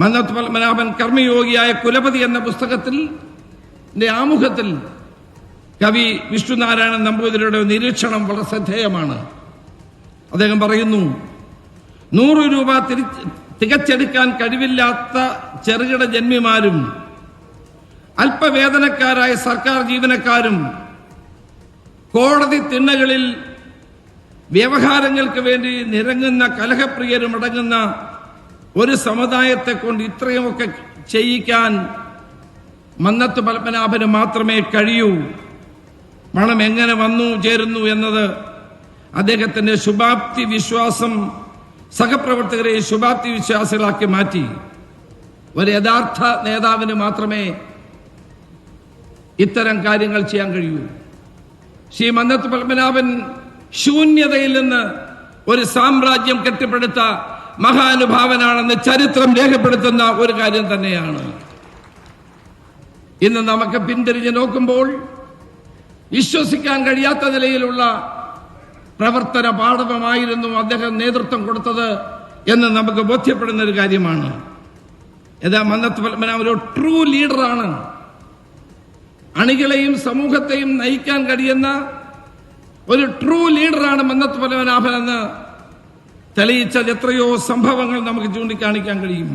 മന്നത്ത് പത്മനാഭൻ കർമ്മയോഗിയായ കുലപതി എന്ന പുസ്തകത്തിൽ ആമുഖത്തിൽ കവി വിഷ്ണുനാരായണൻ നമ്പൂതിരിയുടെ നിരീക്ഷണം വളരെ ശ്രദ്ധേയമാണ്. അദ്ദേഹം പറയുന്നു, 100 രൂപ തികച്ചെടുക്കാൻ കഴിവില്ലാത്ത ചെറുകിട ജന്മിമാരും അല്പവേതനക്കാരായ സർക്കാർ ജീവനക്കാരും കോടതി തിണ്ണകളിൽ വ്യവഹാരങ്ങൾക്ക് വേണ്ടി നിരങ്ങുന്ന കലഹപ്രിയരും അടങ്ങുന്ന ഒരു സമുദായത്തെ കൊണ്ട് ഇത്രയുമൊക്കെ ചെയ്യിക്കാൻ മന്നത്ത് പത്മനാഭന് മാത്രമേ കഴിയൂ. പണം എങ്ങനെ വന്നു ചേരുന്നു എന്നത് അദ്ദേഹത്തിന്റെ ശുഭാപ്തി വിശ്വാസം സഹപ്രവർത്തകരെ ശുഭാപ്തി വിശ്വാസികളാക്കി മാറ്റി. ഒരു യഥാർത്ഥ നേതാവിന് മാത്രമേ ഇത്തരം കാര്യങ്ങൾ ചെയ്യാൻ കഴിയൂ. ശ്രീ മന്നത്ത് പത്മനാഭൻ ശൂന്യതയിൽ നിന്ന് ഒരു സാമ്രാജ്യം കെട്ടിപ്പടുത്ത മഹാനുഭാവനാണെന്ന് ചരിത്രം രേഖപ്പെടുത്തുന്ന ഒരു കാര്യം തന്നെയാണ്. ഇന്ന് നമുക്ക് പിന്തിരിഞ്ഞ് നോക്കുമ്പോൾ വിശ്വസിക്കാൻ കഴിയാത്ത നിലയിലുള്ള പ്രവർത്തന പാടവമായിരുന്നു അദ്ദേഹം നേതൃത്വം കൊടുത്തത് എന്ന് നമുക്ക് ബോധ്യപ്പെടുന്ന ഒരു കാര്യമാണ്. മന്നത്ത് പത്മനാഭൻ ഒരു ട്രൂ ലീഡറാണ്. അണികളെയും സമൂഹത്തെയും നയിക്കാൻ കഴിയുന്ന ഒരു ട്രൂ ലീഡറാണ് മന്നത്ത് പത്മനാഭൻ എന്ന് തെളിയിച്ച എത്രയോ സംഭവങ്ങൾ നമുക്ക് ചൂണ്ടിക്കാണിക്കാൻ കഴിയും.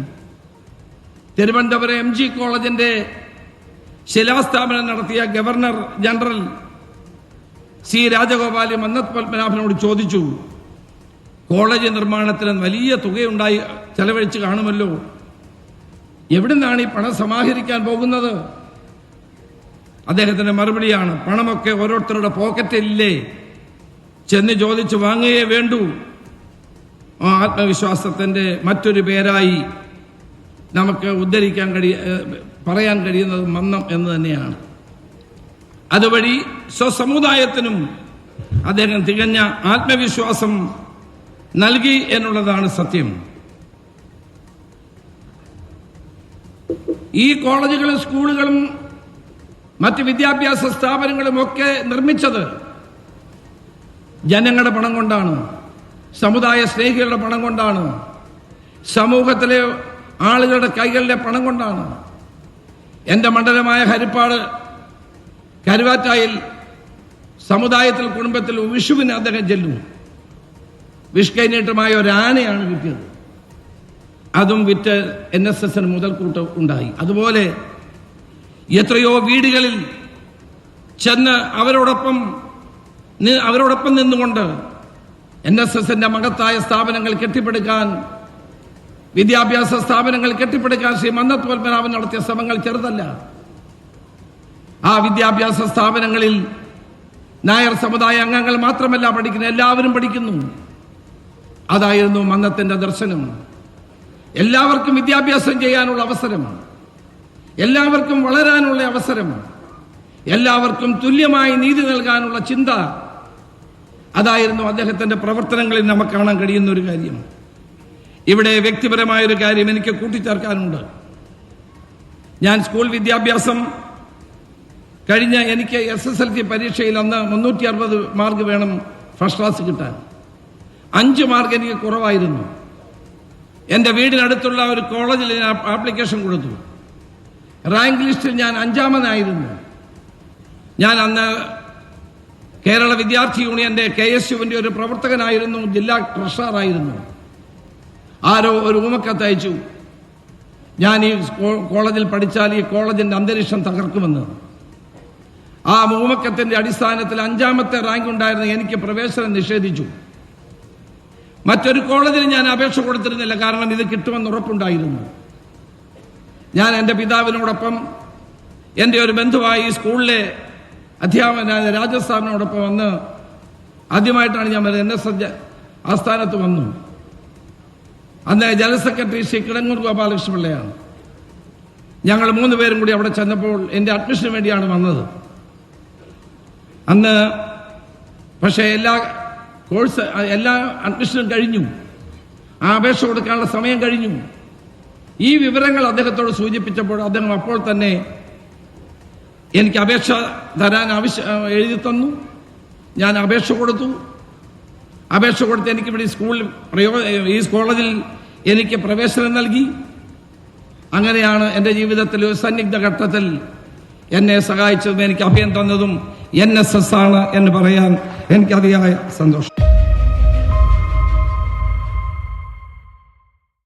തിരുവനന്തപുരം MG കോളേജിന്റെ ശിലാസ്ഥാപനം നടത്തിയ governor general C. Rajagopal Mannath പത്മനാഭനോട് ചോദിച്ചു, കോളേജ് നിർമ്മാണത്തിന് വലിയ തുകയുണ്ടായി ചെലവഴിച്ച് കാണുമല്ലോ, എവിടുന്നാണ് ഈ പണം സമാഹരിക്കാൻ പോകുന്നത്? അദ്ദേഹത്തിന്റെ മറുപടിയാണ്, പണമൊക്കെ ഓരോരുത്തരുടെ പോക്കറ്റിലില്ലേ, ചെന്ന് ചോദിച്ചു വാങ്ങുകയേ വേണ്ടൂ. ആത്മവിശ്വാസത്തിന്റെ മറ്റൊരു പേരായി നമുക്ക് പറയാൻ കഴിയുന്നത് മന്നം എന്ന് തന്നെയാണ്. അതുവഴി സ്വസമുദായത്തിനും അദ്ദേഹം തികഞ്ഞ ആത്മവിശ്വാസം നൽകി എന്നുള്ളതാണ് സത്യം. ഈ കോളേജുകളും സ്കൂളുകളും മറ്റ് വിദ്യാഭ്യാസ സ്ഥാപനങ്ങളും ഒക്കെ നിർമ്മിച്ചത് ജനങ്ങളുടെ പണം കൊണ്ടാണ്, സമുദായ സ്നേഹികളുടെ പണം കൊണ്ടാണ്, സമൂഹത്തിലെ ആളുകളുടെ കൈകളുടെ പണം കൊണ്ടാണ്. എന്റെ മണ്ഡലമായ ഹരിപ്പാട് കരുവാറ്റായിൽ സമുദായത്തിൽ കുടുംബത്തിൽ വിഷുവിന് അദ്ദേഹം ചെല്ലും. വിഷ്കൈനീട്ടമായ ഒരു ആനയാണ് കിട്ടിയത്. അതും വിറ്റ് NSSന് മുതൽക്കൂട്ട് ഉണ്ടായി. അതുപോലെ എത്രയോ വീടുകളിൽ ചെന്ന് അവരോടൊപ്പം നിന്നുകൊണ്ട് NSSന്റെ മഹത്തായ സ്ഥാപനങ്ങൾ കെട്ടിപ്പടുക്കാൻ, വിദ്യാഭ്യാസ സ്ഥാപനങ്ങൾ കെട്ടിപ്പടുക്കാൻ ശ്രീ മന്നത്ത് പത്മനാഭൻ നടത്തിയ ശ്രമങ്ങൾ ചെറുതല്ല. ആ വിദ്യാഭ്യാസ സ്ഥാപനങ്ങളിൽ നായർ സമുദായ അംഗങ്ങൾ മാത്രമല്ല പഠിക്കുന്നത്, എല്ലാവരും പഠിക്കുന്നു. അതായിരുന്നു മന്നത്തിന്റെ ദർശനം. എല്ലാവർക്കും വിദ്യാഭ്യാസം ചെയ്യാനുള്ള അവസരം, എല്ലാവർക്കും വളരാനുള്ള അവസരം, എല്ലാവർക്കും തുല്യമായി നീതി നൽകാനുള്ള ചിന്ത, അതായിരുന്നു അദ്ദേഹത്തിന്റെ പ്രവർത്തനങ്ങളിൽ നമുക്ക് കാണാൻ കഴിയുന്ന ഒരു കാര്യം. ഇവിടെ വ്യക്തിപരമായൊരു കാര്യം എനിക്ക് കൂട്ടിച്ചേർക്കാനുണ്ട്. ഞാൻ സ്കൂൾ വിദ്യാഭ്യാസം കഴിഞ്ഞ എനിക്ക് SSLC പരീക്ഷയിൽ അന്ന് 360 മാർക്ക് വേണം ഫസ്റ്റ് ക്ലാസ് കിട്ടാൻ. 5 മാർക്ക് എനിക്ക് കുറവായിരുന്നു. എൻ്റെ വീടിനടുത്തുള്ള ഒരു കോളേജിൽ ഞാൻ ആപ്ലിക്കേഷൻ കൊടുത്തു. റാങ്ക് ലിസ്റ്റിൽ ഞാൻ 5ാമനായിരുന്നു. ഞാൻ അന്ന് കേരള വിദ്യാർത്ഥി യൂണിയന്റെ KSUവിന്റെ ഒരു പ്രവർത്തകനായിരുന്നു, ജില്ലാ ട്രഷററായിരുന്നു. ആരോ ഒരു ഊമക്കത്തയച്ചു, ഞാൻ ഈ കോളേജിൽ പഠിച്ചാൽ ഈ കോളേജിന്റെ അന്തരീക്ഷം തകർക്കുമെന്ന്. ആ ഊമക്കത്തിന്റെ അടിസ്ഥാനത്തിൽ 5ാമത്തെ റാങ്ക് ഉണ്ടായിരുന്ന എനിക്ക് പ്രവേശനം നിഷേധിച്ചു. മറ്റൊരു കോളേജിൽ ഞാൻ അപേക്ഷ കൊടുത്തിരുന്നില്ല, കാരണം ഇത് കിട്ടുമെന്ന് ഉറപ്പുണ്ടായിരുന്നു. ഞാൻ എൻ്റെ പിതാവിനോടൊപ്പം എൻ്റെ ഒരു ബന്ധുവായി സ്കൂളിലെ അധ്യാപകനായ രാജസ്ഥാനോടൊപ്പം വന്ന് ആദ്യമായിട്ടാണ് ഞാൻ NSS ആസ്ഥാനത്ത് വന്നു. അന്ന് ജനറൽ സെക്രട്ടറി ശ്രീ കിടങ്ങൂർ ഗോപാലകൃഷ്ണപിള്ളയാണ്. ഞങ്ങൾ 3 പേരും കൂടി അവിടെ ചെന്നപ്പോൾ എൻ്റെ അഡ്മിഷന് വേണ്ടിയാണ് വന്നത്. അന്ന് പക്ഷേ എല്ലാ അഡ്മിഷനും കഴിഞ്ഞു, ആ അപേക്ഷ കൊടുക്കാനുള്ള സമയം കഴിഞ്ഞു. ഈ വിവരങ്ങൾ അദ്ദേഹത്തോട് സൂചിപ്പിച്ചപ്പോൾ അദ്ദേഹം അപ്പോൾ തന്നെ എനിക്ക് അപേക്ഷ തരാൻ എഴുതി തന്നു. ഞാൻ അപേക്ഷ കൊടുത്തു. അപേക്ഷ കൊടുത്ത് എനിക്കിവിടെ ഈ കോളേജിൽ എനിക്ക് പ്രവേശനം നൽകി. അങ്ങനെയാണ് എൻ്റെ ജീവിതത്തിൽ ഒരു സന്നിഗ്ധ ഘട്ടത്തിൽ എന്നെ സഹായിച്ചതും എനിക്ക് അഭയം തന്നതും NSS ആണ് എന്ന് പറയാൻ എനിക്ക് അതിയായ സന്തോഷം.